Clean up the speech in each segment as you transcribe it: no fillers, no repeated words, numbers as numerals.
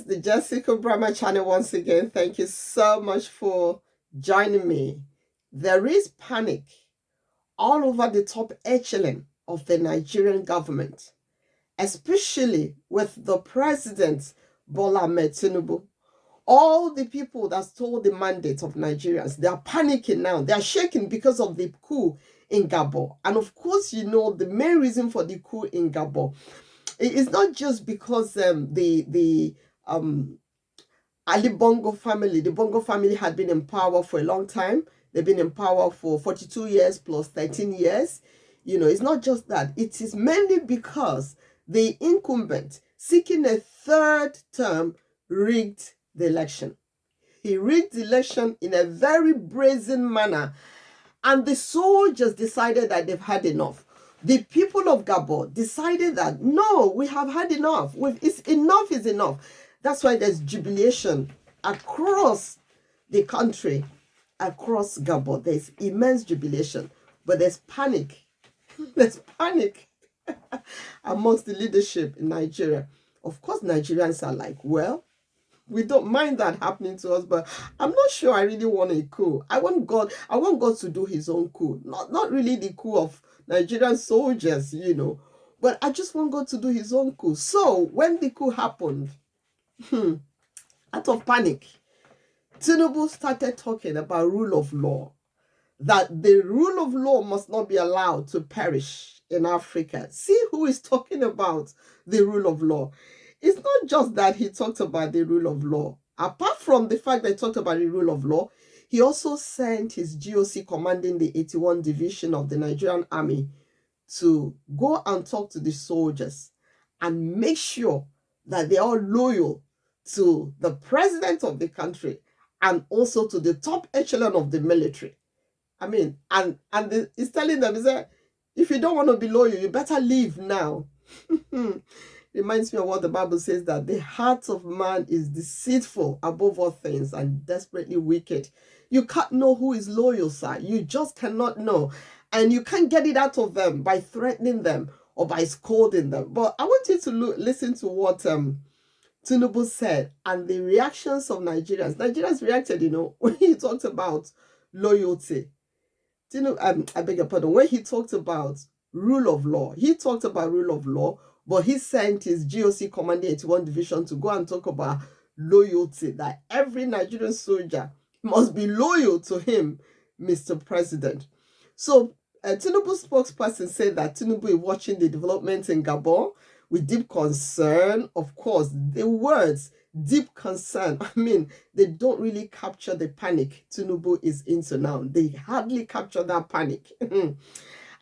is the Jessica Brahma channel once again. Thank you so much for joining me. There is panic all over the top echelon of the Nigerian government, especially with the president, Bola Ahmed Tinubu. All the people that stole the mandate of Nigerians, they are panicking now. They are shaking because of the coup in Gabon. And of course, you know, the main reason for the coup in Gabon, it's not just because the Ali Bongo family, the Bongo family had been in power for a long time. They've been in power for 42 years plus 13 years. You know, it's not just that. It is mainly because the incumbent seeking a third term rigged the election. He rigged the election in a very brazen manner. And the soldiers decided that they've had enough. The people of Gabon decided that, no, we have had enough. Enough is enough. That's why there's jubilation across the country, across Gabon. There's immense jubilation, but there's panic. There's panic amongst the leadership in Nigeria. Of course, Nigerians are like, well, we don't mind that happening to us, but I'm not sure I really want a coup. I want God to do his own coup. Not really the coup of Nigerian soldiers, you know, but I just want God to do his own coup. So when the coup happened, out of panic, Tinubu started talking about rule of law, that the rule of law must not be allowed to perish in Africa. See who is talking about the rule of law. It's not just that he talked about the rule of law. Apart from the fact that he talked about the rule of law, he also sent his GOC commanding the 81 Division of the Nigerian Army to go and talk to the soldiers and make sure that they are loyal to the president of the country and also to the top echelon of the military. I mean, and he's telling them, he said, if you don't want to be loyal, you better leave now. Reminds me of what the Bible says, that the heart of man is deceitful above all things and desperately wicked. You can't know who is loyal, sir. You just cannot know. And you can't get it out of them by threatening them or by scolding them. But I want you to listen to what Tinubu said and the reactions of Nigerians. Nigerians reacted, you know, when he talked about loyalty. I beg your pardon. When he talked about rule of law, but he sent his GOC commanding 81 Division to go and talk about loyalty, that every Nigerian soldier must be loyal to him, Mr. President. So Tinubu's spokesperson said that Tinubu is watching the developments in Gabon with deep concern. Of course, the words deep concern, I mean, they don't really capture the panic Tinubu is into now. They hardly capture that panic. And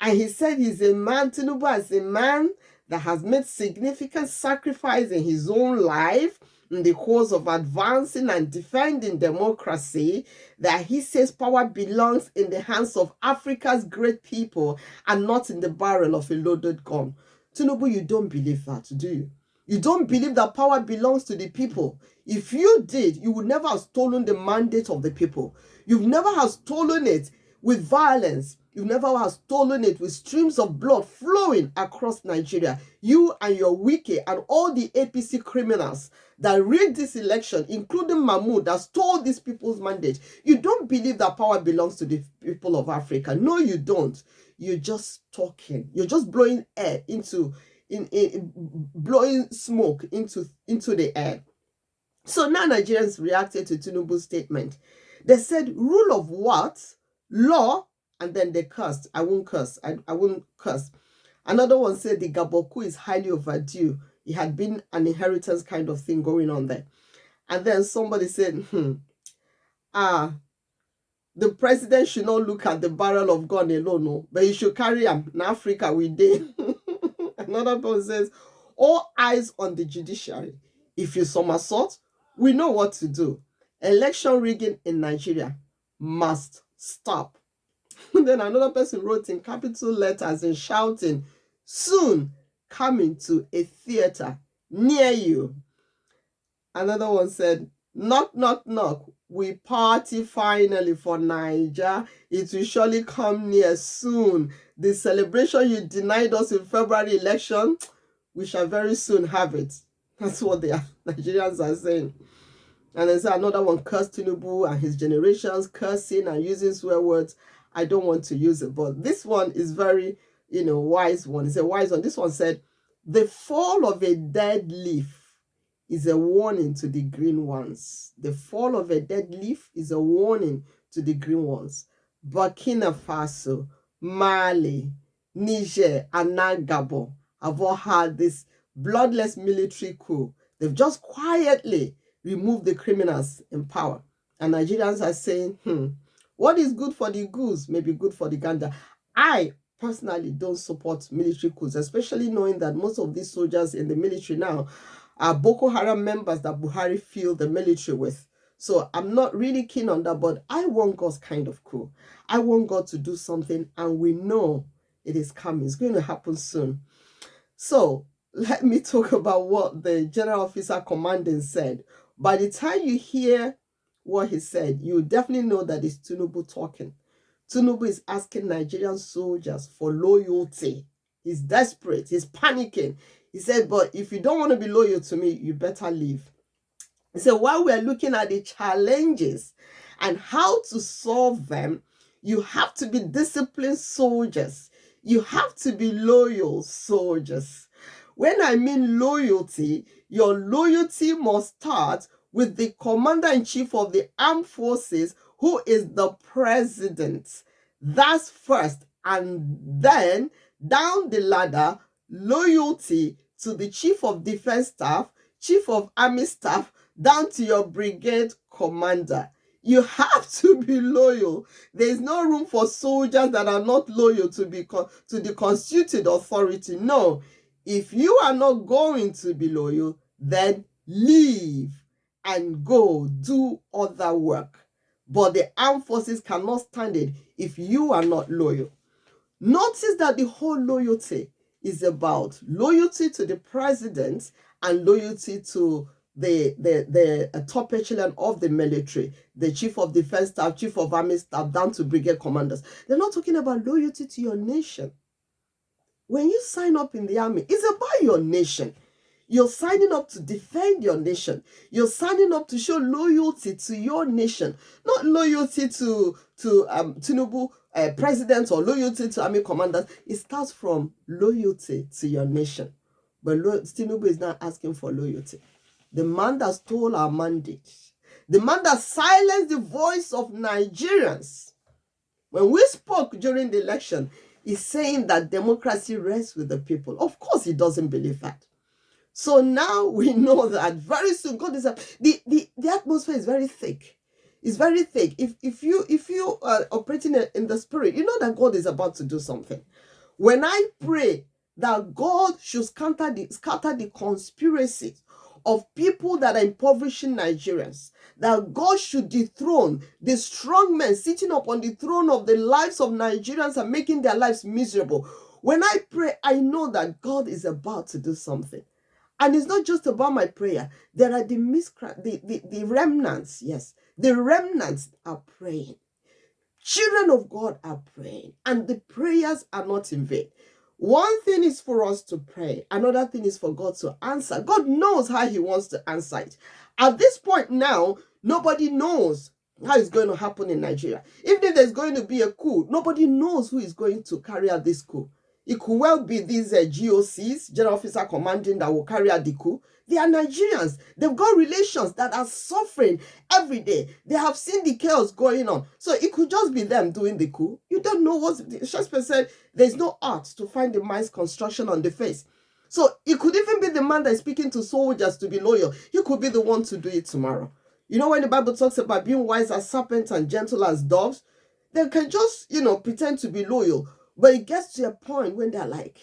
he said he's a man, Tinubu is a man that has made significant sacrifice in his own life in the cause of advancing and defending democracy, that he says power belongs in the hands of Africa's great people and not in the barrel of a loaded gun. Tinubu, you don't believe that, do you? You don't believe that power belongs to the people. If you did, you would never have stolen the mandate of the people. You've never have stolen it with violence. You've never have stolen it with streams of blood flowing across Nigeria. You and your wiki and all the APC criminals that rigged this election, including Mahmoud, that stole these people's mandate. You don't believe that power belongs to the people of Africa. No, you don't. You're just talking. You're just blowing air into, blowing smoke into the air. So now Nigerians reacted to Tinubu's statement. They said, rule of what? Law. And then they cursed. I won't curse. I won't curse. Another one said the Gabon coup is highly overdue. It had been an inheritance kind of thing going on there. And then somebody said, the president should not look at the barrel of gun alone, no, but he should carry him. In Africa, we did. Another person says, all eyes on the judiciary. If you somersault, we know what to do. Election rigging in Nigeria must stop. Then another person wrote in capital letters and shouting, soon coming to a theater near you. Another one said, knock, knock, knock. We party finally for Niger. It will surely come near soon. The celebration you denied us in February election, we shall very soon have it. That's what the Nigerians are saying. And there's another one, curse Tinubu and his generations, cursing and using swear words. I don't want to use it, but this one is very, wise one. It's a wise one. This one said, the fall of a dead leaf is a warning to the green ones. The fall of a dead leaf is a warning to the green ones. Burkina Faso, Mali, Niger, and now Gabon have all had this bloodless military coup. They've just quietly removed the criminals in power. And Nigerians are saying, what is good for the goose may be good for the gander. I personally don't support military coups, especially knowing that most of these soldiers in the military now are Boko Haram members that Buhari filled the military with. So I'm not really keen on that, but I want God's kind of coup. I want God to do something, and we know it is coming. It's going to happen soon. So let me talk about what the general officer commanding said. By the time you hear what he said, you definitely know that it's Tinubu talking. Tinubu is asking Nigerian soldiers for loyalty. He's desperate. He's panicking. He said, but if you don't want to be loyal to me, you better leave. He said, while we're looking at the challenges and how to solve them, you have to be disciplined soldiers. You have to be loyal soldiers. When I mean loyalty, your loyalty must start with the commander-in-chief of the armed forces, who is the president. That's first. And then down the ladder, loyalty to the chief of defense staff, chief of army staff, down to your brigade commander. You have to be loyal. There is no room for soldiers that are not loyal to the constituted authority. No. If you are not going to be loyal, then leave and go do other work. But the armed forces cannot stand it if you are not loyal. Notice that the whole loyalty is about loyalty to the president and loyalty to the top echelon of the military, the chief of defense staff, chief of army staff, down to brigade commanders. They're not talking about loyalty to your nation. When you sign up in the army, it's about your nation. You're signing up to defend your nation. You're signing up to show loyalty to your nation, not loyalty to Tinubu president or loyalty to army commanders. It starts from loyalty to your nation. But Tinubu is not asking for loyalty. The man that stole our mandate, the man that silenced the voice of Nigerians. When we spoke during the election, he's saying that democracy rests with the people. Of course, he doesn't believe that. So now we know that very soon God is the atmosphere is very thick. It's very thick. If you are operating in the spirit, you know that God is about to do something. When I pray that God should scatter the conspiracies of people that are impoverishing Nigerians, that God should dethrone the strong men sitting up on the throne of the lives of Nigerians and making their lives miserable. When I pray, I know that God is about to do something. And it's not just about my prayer. There are the remnants, yes. The remnants are praying. Children of God are praying. And the prayers are not in vain. One thing is for us to pray. Another thing is for God to answer. God knows how he wants to answer it. At this point now, nobody knows how it's going to happen in Nigeria. Even if there's going to be a coup, nobody knows who is going to carry out this coup. It could well be these GOCs, General Officer Commanding, that will carry out the coup. They are Nigerians. They've got relations that are suffering every day. They have seen the chaos going on. So it could just be them doing the coup. You don't know what Shakespeare said. There's no art to find the mind's construction on the face. So it could even be the man that is speaking to soldiers to be loyal. He could be the one to do it tomorrow. You know, when the Bible talks about being wise as serpents and gentle as doves, they can just, pretend to be loyal. But it gets to a point when they're like,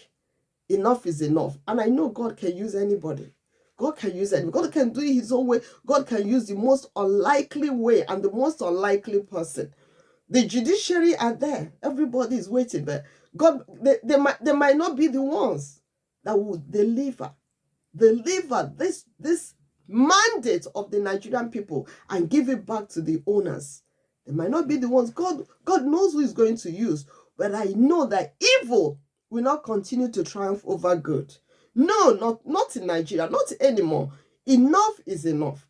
enough is enough. And I know God can use anybody. God can use it. God can do it his own way. God can use the most unlikely way and the most unlikely person. The judiciary are there. Everybody is waiting. But God, they might not be the ones that will deliver this mandate of the Nigerian people and give it back to the owners. They might not be the ones. God knows who he's going to use. But I know that evil will not continue to triumph over good. No, not in Nigeria, not anymore. Enough is enough.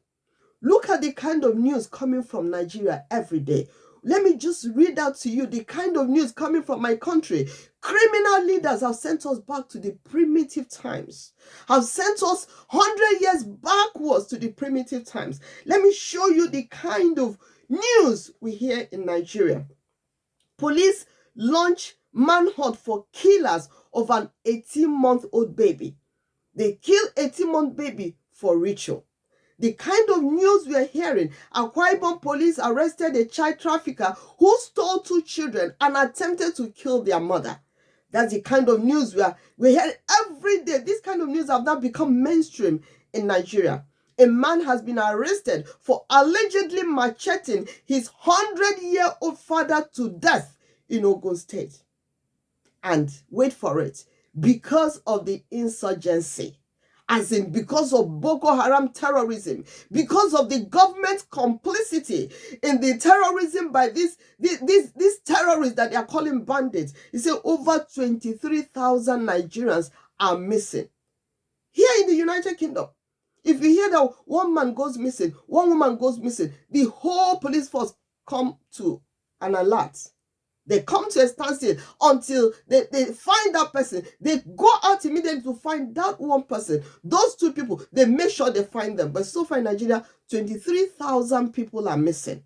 Look at the kind of news coming from Nigeria every day. Let me just read out to you the kind of news coming from my country. Criminal leaders have sent us back to the primitive times, have sent us 100 years backwards to the primitive times. Let me show you the kind of news we hear in Nigeria. Police launch manhunt for killers of an 18-month-old baby. They kill 18-month baby for ritual. The kind of news we are hearing: Akwa Ibom police arrested a child trafficker who stole 2 children and attempted to kill their mother. That's the kind of news we hear every day. This kind of news have now become mainstream in Nigeria. A man has been arrested for allegedly macheting his 100-year-old father to death in Ogun State. And wait for it, because of the insurgency. As in, because of Boko Haram terrorism, because of the government's complicity in the terrorism by these terrorists that they are calling bandits. You say over 23,000 Nigerians are missing. Here in the United Kingdom, if you hear that one man goes missing, one woman goes missing, the whole police force come to an alert. They come to a standstill until they find that person. They go out immediately to find that one person. Those 2 people, they make sure they find them. But so far in Nigeria, 23,000 people are missing.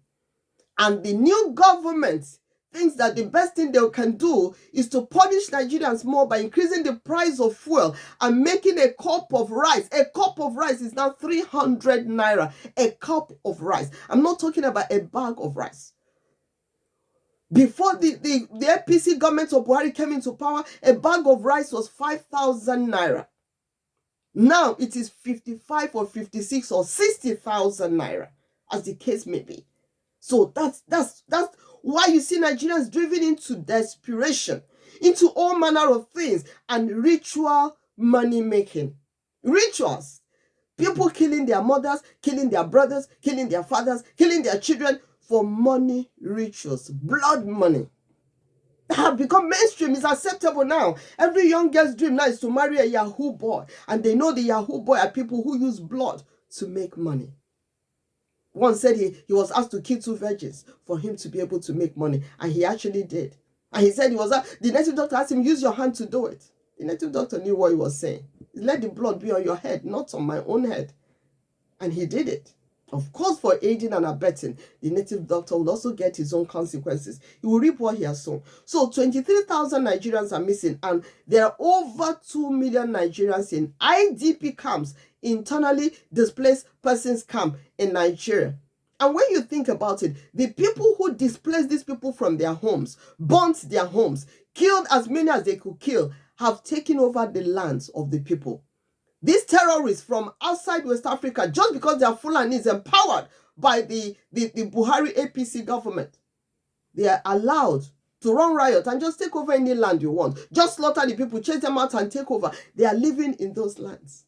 And the new government thinks that the best thing they can do is to punish Nigerians more by increasing the price of fuel and making a cup of rice. A cup of rice is now 300 naira. A cup of rice. I'm not talking about a bag of rice. Before the APC government of Buhari came into power, a bag of rice was 5,000 naira. Now it is 55 or 56 or 60,000 naira, as the case may be. So that's why you see Nigerians driven into desperation, into all manner of things, and ritual money making. Rituals. People killing their mothers, killing their brothers, killing their fathers, killing their children for money rituals, blood money. That have become mainstream, is acceptable now. Every young girl's dream now is to marry a Yahoo boy, and they know the Yahoo boy are people who use blood to make money. One said he was asked to kill 2 virgins for him to be able to make money, and he actually did. And he said the native doctor asked him, use your hand to do it. The native doctor knew what he was saying. Let the blood be on your head, not on my own head. And he did it. Of course, for aiding and abetting, the native doctor will also get his own consequences. He will reap what he has sown. So 23,000 Nigerians are missing, and there are over 2 million Nigerians in IDP camps, internally displaced persons camp in Nigeria. And when you think about it, the people who displaced these people from their homes, burnt their homes, killed as many as they could kill, have taken over the lands of the people. These terrorists from outside West Africa, just because they are Fulanis empowered by the Buhari APC government, they are allowed to run riot and just take over any land you want. Just slaughter the people, chase them out and take over. They are living in those lands.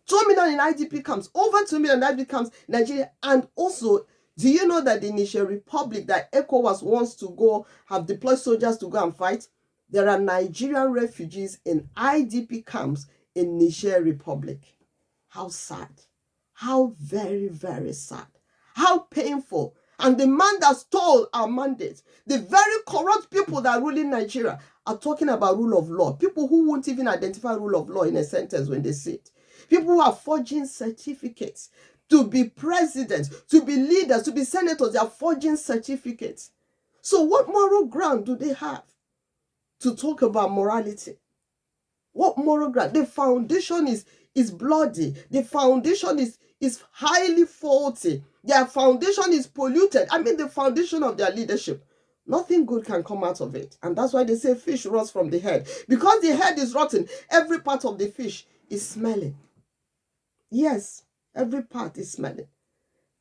2 million in IDP camps, over 2 million in IDP camps in Nigeria. And also, do you know that the Niger Republic that ECOWAS wants to go, have deployed soldiers to go and fight? There are Nigerian refugees in IDP camps in Niger Republic. How sad. How very, very sad. How painful. And the man that stole our mandate, the very corrupt people that are ruling Nigeria, are talking about rule of law. People who won't even identify rule of law in a sentence when they see it. People who are forging certificates to be presidents, to be leaders, to be senators. They are forging certificates. So what moral ground do they have to talk about morality? What moral ground? The foundation is bloody. The foundation is highly faulty. Their foundation is polluted. I mean, the foundation of their leadership. Nothing good can come out of it. And that's why they say fish rots from the head. Because the head is rotten, every part of the fish is smelling. Yes, every part is smelling.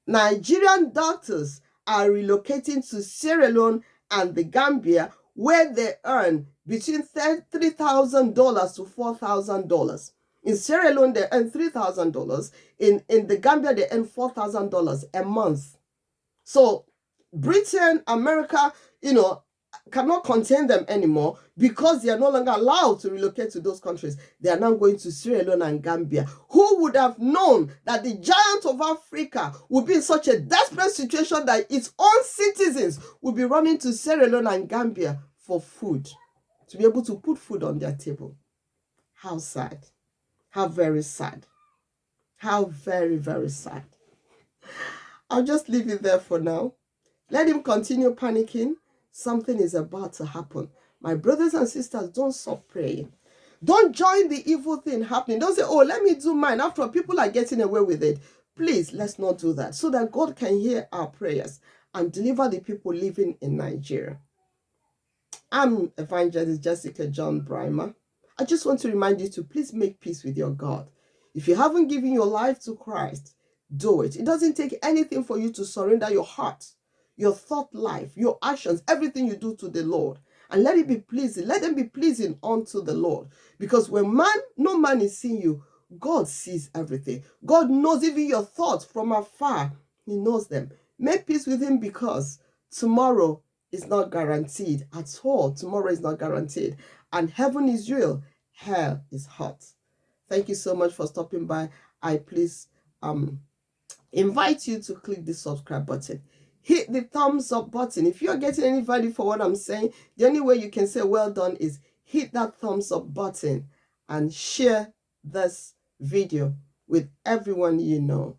Nigerian doctors are relocating to Sierra Leone and the Gambia, where they earn between $3,000 to $4,000. In Sierra Leone, they earn $3,000. In the Gambia, they earn $4,000 a month. So Britain, America, cannot contain them anymore because they are no longer allowed to relocate to those countries. They are now going to Sierra Leone and Gambia. Who would have known that the giant of Africa would be in such a desperate situation that its own citizens would be running to Sierra Leone and Gambia for food, to be able to put food on their table? How sad. How very sad. How very, very sad. I'll just leave it there for now. Let him continue panicking. Something is about to happen. My brothers and sisters, don't stop praying. Don't join the evil thing happening. Don't say, oh, let me do mine. After all, people are getting away with it. Please, let's not do that, so that God can hear our prayers and deliver the people living in Nigeria. I'm Evangelist Jessica John Brimer. I just want to remind you to please make peace with your God. If you haven't given your life to Christ, do it. It doesn't take anything for you to surrender your heart, your thought life, your actions, everything you do to the Lord, and let it be pleasing. Let them be pleasing unto the Lord. Because when no man is seeing you, God sees everything. God knows even your thoughts from afar. He knows them. Make peace with him, because tomorrow is not guaranteed at all. Tomorrow is not guaranteed. And heaven is real. Hell is hot. Thank you so much for stopping by. I please invite you to click the subscribe button. Hit the thumbs up button. If you're getting any value for what I'm saying, the only way you can say well done is hit that thumbs up button and share this video with everyone you know.